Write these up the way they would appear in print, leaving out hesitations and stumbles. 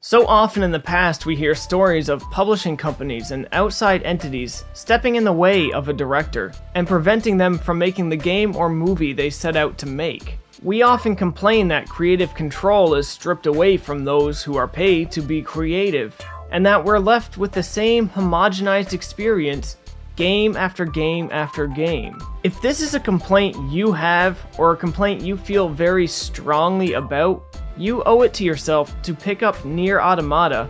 So often in the past we hear stories of publishing companies and outside entities stepping in the way of a director and preventing them from making the game or movie they set out to make. We often complain that creative control is stripped away from those who are paid to be creative, and that we're left with the same homogenized experience game after game after game. If this is a complaint you have, or a complaint you feel very strongly about, you owe it to yourself to pick up Nier Automata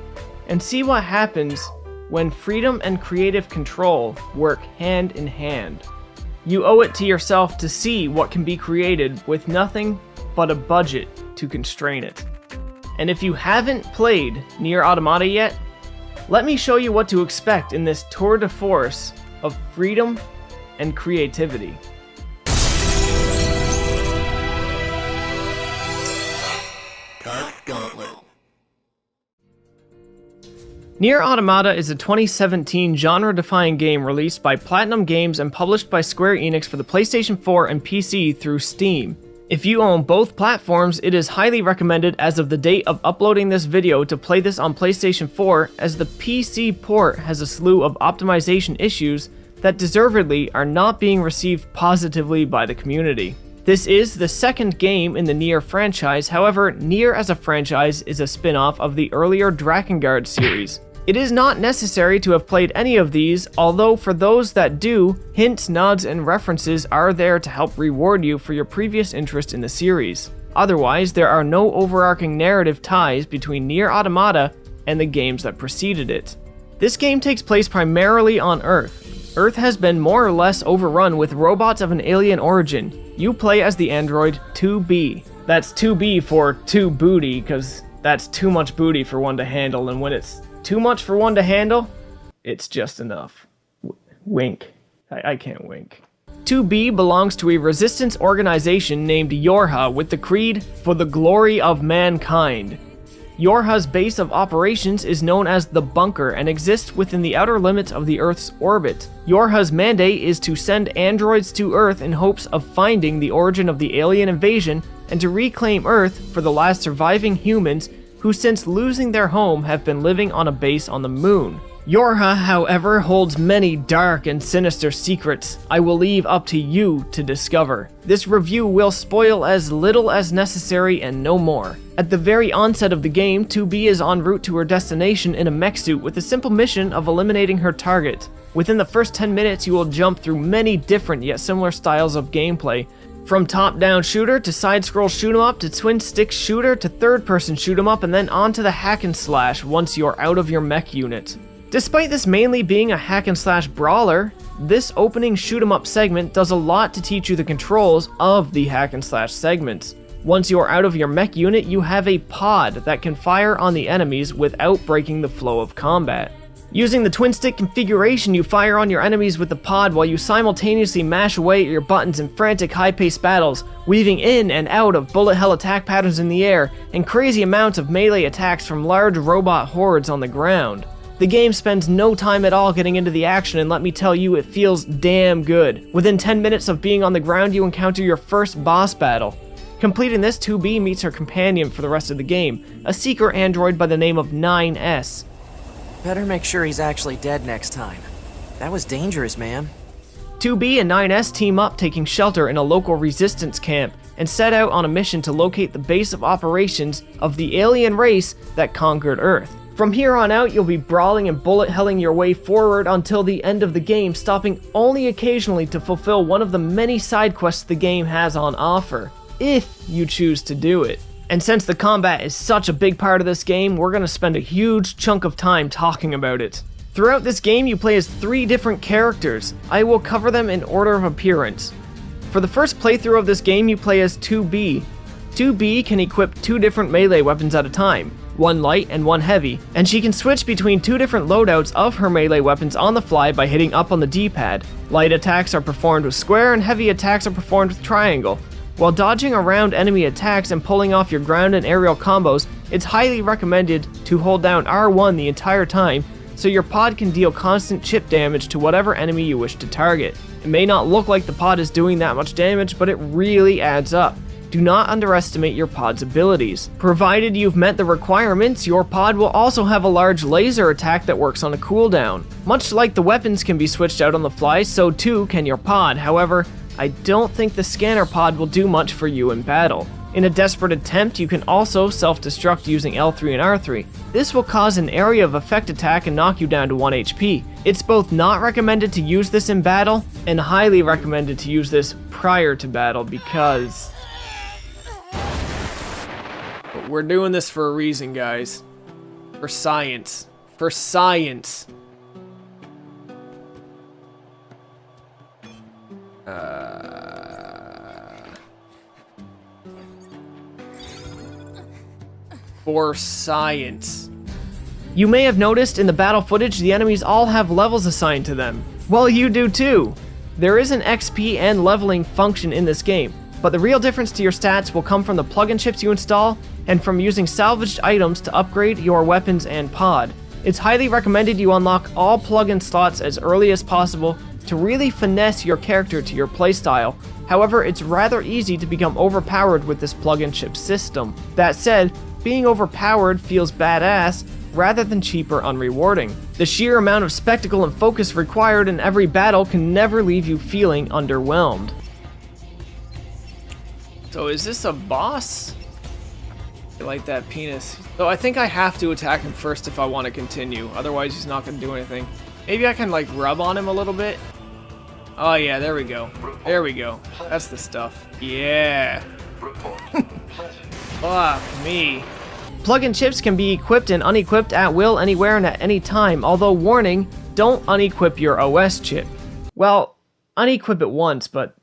and see what happens when freedom and creative control work hand in hand. You owe it to yourself to see what can be created with nothing but a budget to constrain it. And if you haven't played Nier Automata yet, let me show you what to expect in this tour de force of freedom and creativity. Tarks Gauntlet. Nier Automata is a 2017 genre-defying game released by Platinum Games and published by Square Enix for the PlayStation 4 and PC through Steam. If you own both platforms, it is highly recommended as of the date of uploading this video to play this on PlayStation 4, as the PC port has a slew of optimization issues that deservedly are not being received positively by the community. This is the second game in the Nier franchise. However, Nier as a franchise is a spin-off of the earlier Drakengard series. It is not necessary to have played any of these, although for those that do, hints, nods, and references are there to help reward you for your previous interest in the series. Otherwise, there are no overarching narrative ties between Nier Automata and the games that preceded it. This game takes place primarily on Earth. Earth has been more or less overrun with robots of an alien origin. You play as the android 2B. That's 2B for 2 booty, because that's too much booty for one to handle, and when it's too much for one to handle, it's just enough. Wink. I can't wink. 2B belongs to a resistance organization named Yorha with the creed, "For the glory of mankind." Yorha's base of operations is known as the Bunker and exists within the outer limits of the Earth's orbit. Yorha's mandate is to send androids to Earth in hopes of finding the origin of the alien invasion and to reclaim Earth for the last surviving humans who, since losing their home, have been living on a base on the moon. Yorha, however, holds many dark and sinister secrets I will leave up to you to discover. This review will spoil as little as necessary and no more. At the very onset of the game, 2B is en route to her destination in a mech suit with the simple mission of eliminating her target. Within the first 10 minutes, you will jump through many different yet similar styles of gameplay. From top-down shooter to side-scroll shoot-'em-up to twin-stick shooter to third-person shoot-'em-up, and then on to the hack-and-slash once you're out of your mech unit. Despite this mainly being a hack-and-slash brawler, this opening shoot-'em-up segment does a lot to teach you the controls of the hack-and-slash segments. Once you're out of your mech unit, you have a pod that can fire on the enemies without breaking the flow of combat. Using the twin-stick configuration, you fire on your enemies with the pod while you simultaneously mash away at your buttons in frantic, high-paced battles, weaving in and out of bullet hell attack patterns in the air, and crazy amounts of melee attacks from large robot hordes on the ground. The game spends no time at all getting into the action, and let me tell you, it feels damn good. Within 10 minutes of being on the ground, you encounter your first boss battle. Completing this, 2B meets her companion for the rest of the game, a seeker android by the name of 9S. Better make sure he's actually dead next time. That was dangerous, man. 2B and 9S team up, taking shelter in a local resistance camp, and set out on a mission to locate the base of operations of the alien race that conquered Earth. From here on out, you'll be brawling and bullet helling your way forward until the end of the game, stopping only occasionally to fulfill one of the many side quests the game has on offer, if you choose to do it. And since the combat is such a big part of this game, we're going to spend a huge chunk of time talking about it. Throughout this game, you play as 3 different characters. I will cover them in order of appearance. For the first playthrough of this game, you play as 2B. 2B can equip 2 different melee weapons at a time, one light and one heavy, and she can switch between 2 different loadouts of her melee weapons on the fly by hitting up on the D-pad. Light attacks are performed with square and heavy attacks are performed with triangle. While dodging around enemy attacks and pulling off your ground and aerial combos, it's highly recommended to hold down R1 the entire time so your pod can deal constant chip damage to whatever enemy you wish to target. It may not look like the pod is doing that much damage, but it really adds up. do not underestimate your pod's abilities. Provided you've met the requirements, your pod will also have a large laser attack that works on a cooldown. Much like the weapons can be switched out on the fly, so too can your pod. However, I don't think the scanner pod will do much for you in battle. In a desperate attempt, you can also self-destruct using L3 and R3. This will cause an area of effect attack and knock you down to 1 HP. It's both not recommended to use this in battle, and highly recommended to use this prior to battle because... But we're doing this for a reason, guys. For science. For science. For science. You may have noticed in the battle footage the enemies all have levels assigned to them. Well, you do too. There is an XP and leveling function in this game, but the real difference to your stats will come from the plugin chips you install and from using salvaged items to upgrade your weapons and pod. It's highly recommended you unlock all plugin slots as early as possible to really finesse your character to your playstyle. However, it's rather easy to become overpowered with this plugin chip system. That said, being overpowered feels badass rather than cheap or unrewarding. The sheer amount of spectacle and focus required in every battle can never leave you feeling underwhelmed. So is this a boss? I like that penis. So I think I have to attack him first if I want to continue, otherwise he's not going to do anything. Maybe I can like rub on him a little bit. Oh yeah, there we go. There we go. That's the stuff. Yeah. Fuck me. Plug-in chips can be equipped and unequipped at will anywhere and at any time, although warning, don't unequip your OS chip. Well, unequip it once, but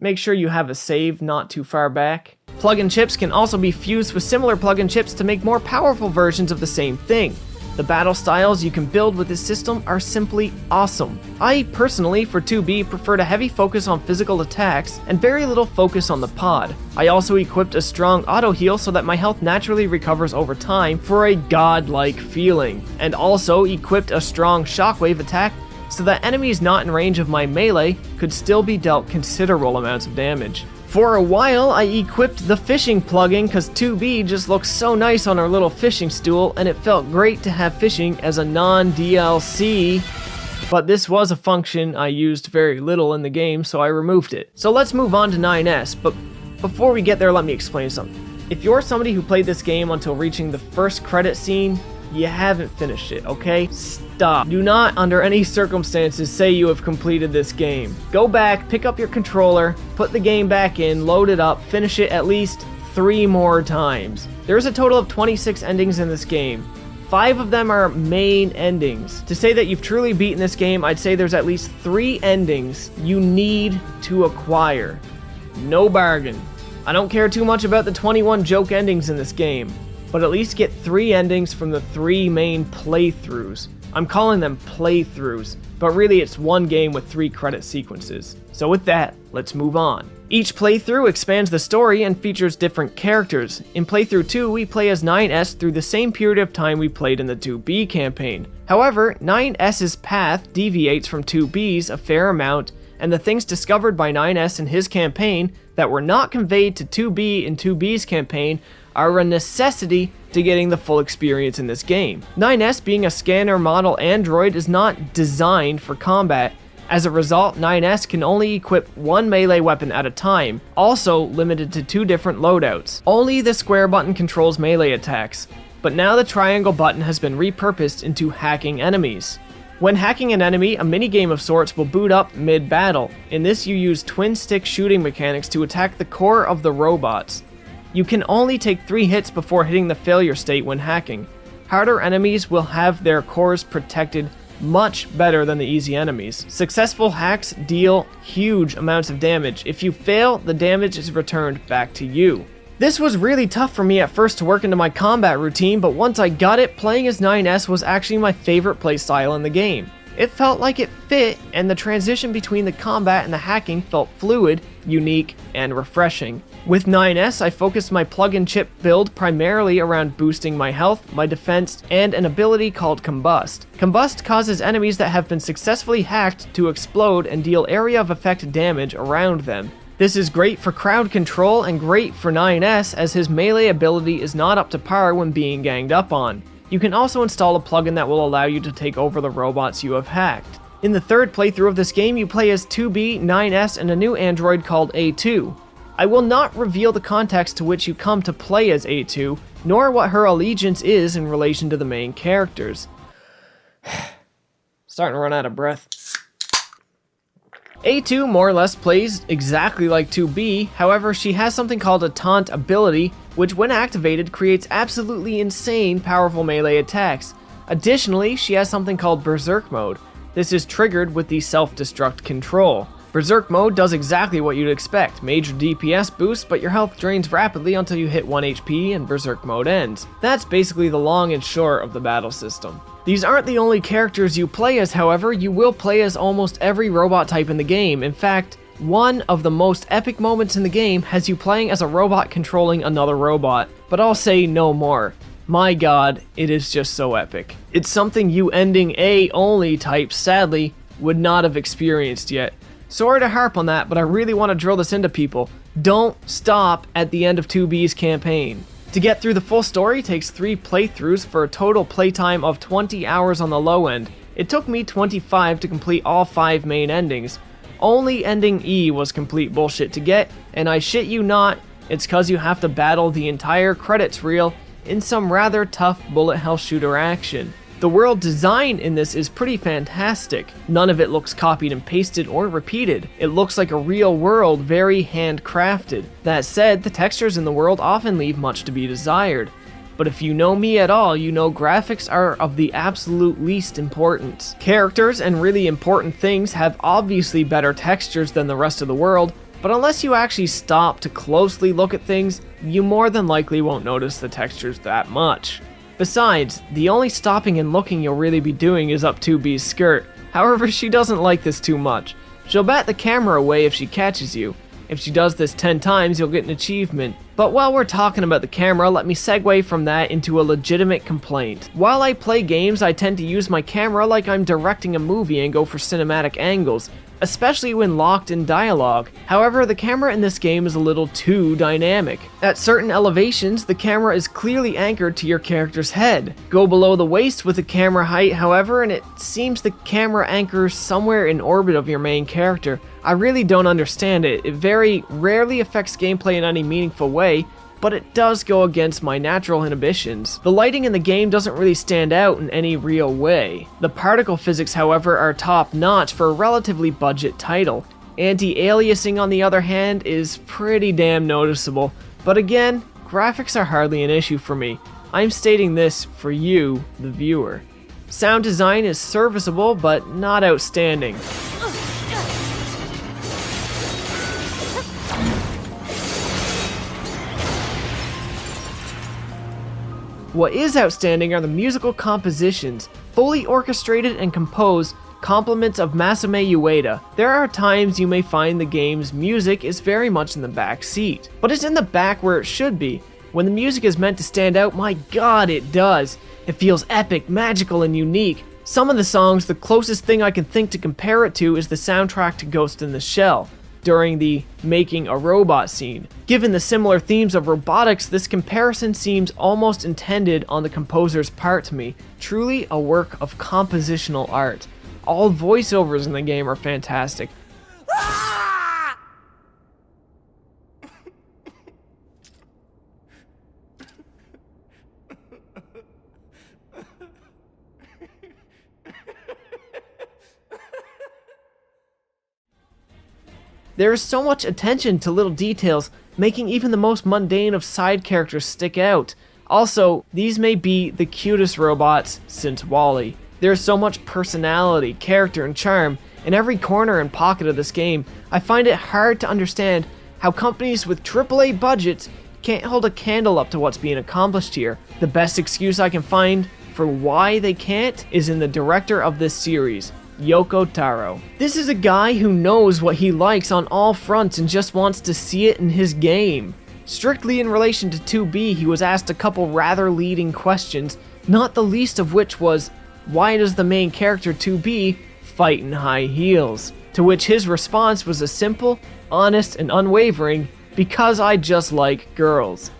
make sure you have a save not too far back. Plug-in chips can also be fused with similar plug-in chips to make more powerful versions of the same thing. The battle styles you can build with this system are simply awesome. I personally, for 2B, preferred a heavy focus on physical attacks and very little focus on the pod. I also equipped a strong auto heal so that my health naturally recovers over time for a godlike feeling, and also equipped a strong shockwave attack so that enemies not in range of my melee could still be dealt considerable amounts of damage. For a while, I equipped the fishing plugin because 2B just looks so nice on our little fishing stool, and it felt great to have fishing as a non-DLC, but this was a function I used very little in the game, so I removed it. So let's move on to 9S, but before we get there, let me explain something. If you're somebody who played this game until reaching the first credit scene, you haven't finished it, okay? Stop. Do not, under any circumstances, say you have completed this game. Go back, pick up your controller, put the game back in, load it up, finish it at least 3 more times. There's a total of 26 endings in this game. 5 of them are main endings. To say that you've truly beaten this game, I'd say there's at least 3 endings you need to acquire. No bargain. I don't care too much about the 21 joke endings in this game, but at least get 3 endings from the 3 main playthroughs. I'm calling them playthroughs, but really it's one game with 3 credit sequences. So with that, let's move on. Each playthrough expands the story and features different characters. In playthrough 2, we play as 9S through the same period of time we played in the 2B campaign. However, 9S's path deviates from 2B's a fair amount, and the things discovered by 9S in his campaign that were not conveyed to 2B in 2B's campaign are a necessity to getting the full experience in this game. 9S, being a scanner model android, is not designed for combat. As a result, 9S can only equip 1 melee weapon at a time, also limited to 2 different loadouts. Only the square button controls melee attacks, but now the triangle button has been repurposed into hacking enemies. When hacking an enemy, a minigame of sorts will boot up mid-battle. In this, you use twin-stick shooting mechanics to attack the core of the robots. You can only take 3 hits before hitting the failure state when hacking. Harder enemies will have their cores protected much better than the easy enemies. Successful hacks deal huge amounts of damage. If you fail, the damage is returned back to you. This was really tough for me at first to work into my combat routine, but once I got it, playing as 9S was actually my favorite playstyle in the game. It felt like it fit, and the transition between the combat and the hacking felt fluid, unique, and refreshing. With 9S, I focused my plug-in chip build primarily around boosting my health, my defense, and an ability called Combust. Combust causes enemies that have been successfully hacked to explode and deal area of effect damage around them. This is great for crowd control and great for 9S as his melee ability is not up to par when being ganged up on. You can also install a plugin that will allow you to take over the robots you have hacked. In the third playthrough of this game, you play as 2B, 9S, and a new android called A2. I will not reveal the context to which you come to play as A2, nor what her allegiance is in relation to the main characters. Starting to run out of breath. A2 more or less plays exactly like 2B, however she has something called a taunt ability, which when activated creates absolutely insane powerful melee attacks. Additionally, she has something called Berserk Mode. This is triggered with the self-destruct control. Berserk Mode does exactly what you'd expect, major DPS boost, but your health drains rapidly until you hit 1 HP and Berserk Mode ends. That's basically the long and short of the battle system. These aren't the only characters you play as, however, you will play as almost every robot type in the game. In fact, one of the most epic moments in the game has you playing as a robot controlling another robot, but I'll say no more. My god, it is just so epic. It's something you ending A only types, sadly, would not have experienced yet. Sorry to harp on that, but I really want to drill this into people. Don't stop at the end of 2B's campaign. To get through the full story takes 3 playthroughs for a total playtime of 20 hours on the low end. It took me 25 to complete all 5 main endings. Only ending E was complete bullshit to get, and I shit you not, it's cause you have to battle the entire credits reel in some rather tough bullet hell shooter action. The world design in this is pretty fantastic. None of it looks copied and pasted or repeated. It looks like a real world, very handcrafted. That said, the textures in the world often leave much to be desired. But if you know me at all, you know graphics are of the absolute least importance. Characters and really important things have obviously better textures than the rest of the world, but unless you actually stop to closely look at things, you more than likely won't notice the textures that much. Besides, the only stopping and looking you'll really be doing is up 2B's skirt. However, she doesn't like this too much. She'll bat the camera away if she catches you. If she does this 10 times, you'll get an achievement. But while we're talking about the camera, let me segue from that into a legitimate complaint. While I play games, I tend to use my camera like I'm directing a movie and go for cinematic angles, especially when locked in dialogue. However, the camera in this game is a little too dynamic. At certain elevations, the camera is clearly anchored to your character's head. Go below the waist with the camera height, however, and it seems the camera anchors somewhere in orbit of your main character. I really don't understand it. It very rarely affects gameplay in any meaningful way, but it does go against my natural inhibitions. The lighting in the game doesn't really stand out in any real way. The particle physics, however, are top notch for a relatively budget title. Anti-aliasing, on the other hand, is pretty damn noticeable. But again, graphics are hardly an issue for me. I'm stating this for you, the viewer. Sound design is serviceable, but not outstanding. What is outstanding are the musical compositions, fully orchestrated and composed, compliments of Masame Ueda. There are times you may find the game's music is very much in the back seat, but it's in the back where it should be. When the music is meant to stand out, my god, it does. It feels epic, magical, and unique. Some of the songs, the closest thing I can think to compare it to is the soundtrack to Ghost in the Shell, during the making a robot scene. Given the similar themes of robotics, this comparison seems almost intended on the composer's part to me. Truly a work of compositional art. All voiceovers in the game are fantastic. There is so much attention to little details, making even the most mundane of side characters stick out. Also, these may be the cutest robots since WALL-E. There is so much personality, character, and charm in every corner and pocket of this game. I find it hard to understand how companies with AAA budgets can't hold a candle up to what's being accomplished here. The best excuse I can find for why they can't is in the director of this series, Yoko Taro. This is a guy who knows what he likes on all fronts and just wants to see it in his game. Strictly in relation to 2B, he was asked a couple rather leading questions, not the least of which was, why does the main character 2B fight in high heels? To which his response was a simple, honest, and unwavering, "Because I just like girls."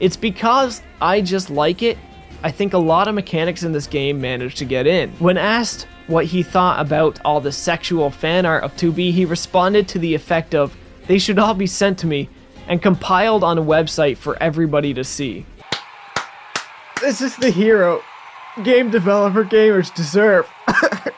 It's because I just like it, I think a lot of mechanics in this game managed to get in. When asked what he thought about all the sexual fan art of 2B, he responded to the effect of, "They should all be sent to me and compiled on a website for everybody to see." This is the hero game developer gamers deserve.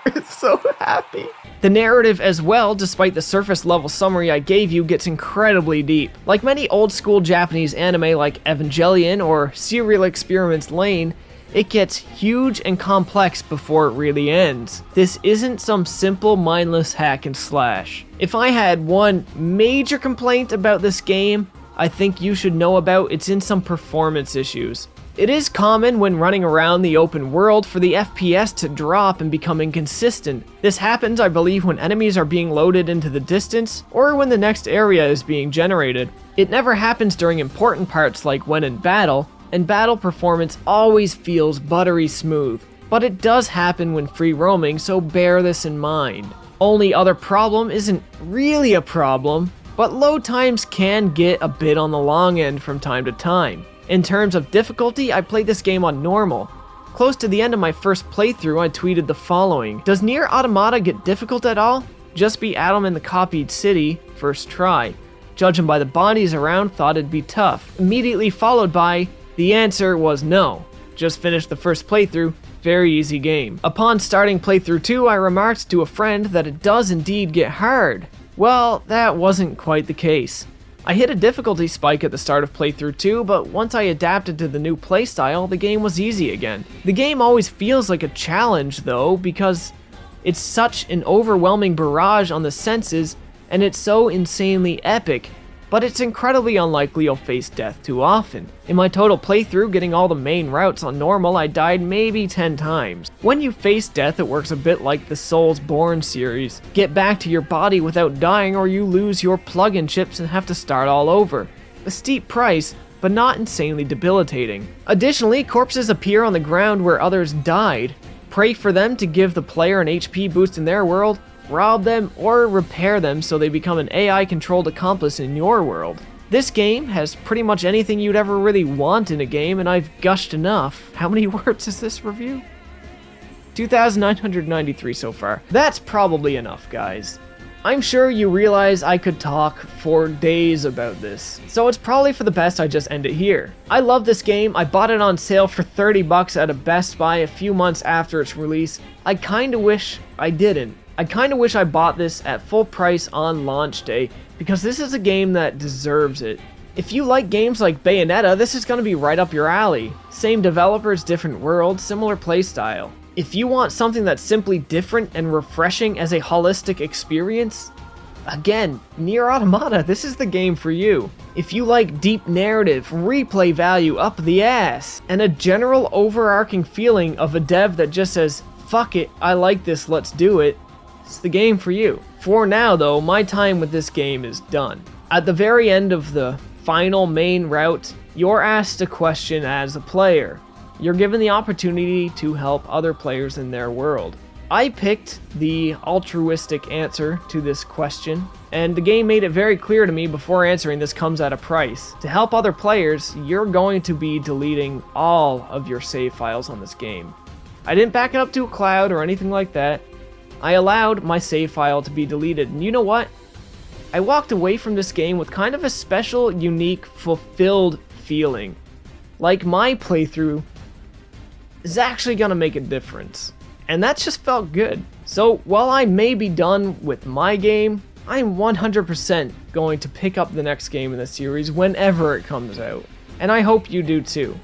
It's so happy. The narrative as well, despite the surface level summary I gave you, gets incredibly deep. Like many old school Japanese anime like Evangelion or Serial Experiments Lane, it gets huge and complex before it really ends. This isn't some simple mindless hack and slash. If I had one major complaint about this game, I think you should know about, it's in some performance issues. It is common when running around the open world for the FPS to drop and become inconsistent. This happens, I believe, when enemies are being loaded into the distance, or when the next area is being generated. It never happens during important parts like when in battle, and battle performance always feels buttery smooth. But it does happen when free roaming, so bear this in mind. Only other problem isn't really a problem, but load times can get a bit on the long end from time to time. In terms of difficulty, I played this game on normal. Close to the end of my first playthrough, I tweeted the following: "Does Nier Automata get difficult at all? Just beat Adam in the copied city, first try. Judging by the bodies around, thought it'd be tough." Immediately followed by, "The answer was no. Just finished the first playthrough, very easy game." Upon starting playthrough 2, I remarked to a friend that it does indeed get hard. Well, that wasn't quite the case. I hit a difficulty spike at the start of playthrough 2, but once I adapted to the new playstyle, the game was easy again. The game always feels like a challenge though, because it's such an overwhelming barrage on the senses, and it's so insanely epic, but it's incredibly unlikely you'll face death too often. In my total playthrough, getting all the main routes on normal, I died maybe 10 times. When you face death, it works a bit like the Soulsborne series. Get back to your body without dying, or you lose your plug-in chips and have to start all over. A steep price, but not insanely debilitating. Additionally, corpses appear on the ground where others died. Pray for them to give the player an HP boost in their world, rob them, or repair them so they become an AI-controlled accomplice in your world. This game has pretty much anything you'd ever really want in a game, and I've gushed enough. How many words is this review? 2,993 so far. That's probably enough, guys. I'm sure you realize I could talk for days about this, so it's probably for the best I just end it here. I love this game. I bought it on sale for 30 bucks at a Best Buy a few months after its release. I kinda wish I didn't. I kinda wish I bought this at full price on launch day, because this is a game that deserves it. If you like games like Bayonetta, this is gonna be right up your alley. Same developers, different world, similar playstyle. If you want something that's simply different and refreshing as a holistic experience, again, Nier Automata, this is the game for you. If you like deep narrative, replay value up the ass, and a general overarching feeling of a dev that just says, "Fuck it, I like this, let's do it," it's the game for you. For now though, my time with this game is done. At the very end of the final main route, you're asked a question as a player. You're given the opportunity to help other players in their world. I picked the altruistic answer to this question, and the game made it very clear to me before answering this comes at a price. To help other players, you're going to be deleting all of your save files on this game. I didn't back it up to a cloud or anything like that. I allowed my save file to be deleted, and you know what? I walked away from this game with kind of a special, unique, fulfilled feeling. Like my playthrough is actually gonna make a difference. And that just felt good. So while I may be done with my game, I'm 100% going to pick up the next game in the series whenever it comes out. And I hope you do too.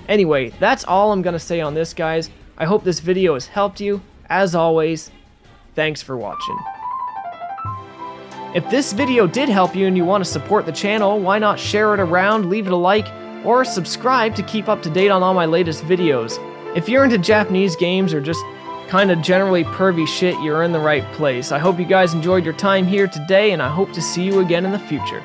Anyway, that's all I'm gonna say on this, guys. I hope this video has helped you. As always, thanks for watching. If this video did help you and you want to support the channel, why not share it around, leave it a like, or subscribe to keep up to date on all my latest videos. If you're into Japanese games or just kinda generally pervy shit, you're in the right place. I hope you guys enjoyed your time here today, and I hope to see you again in the future.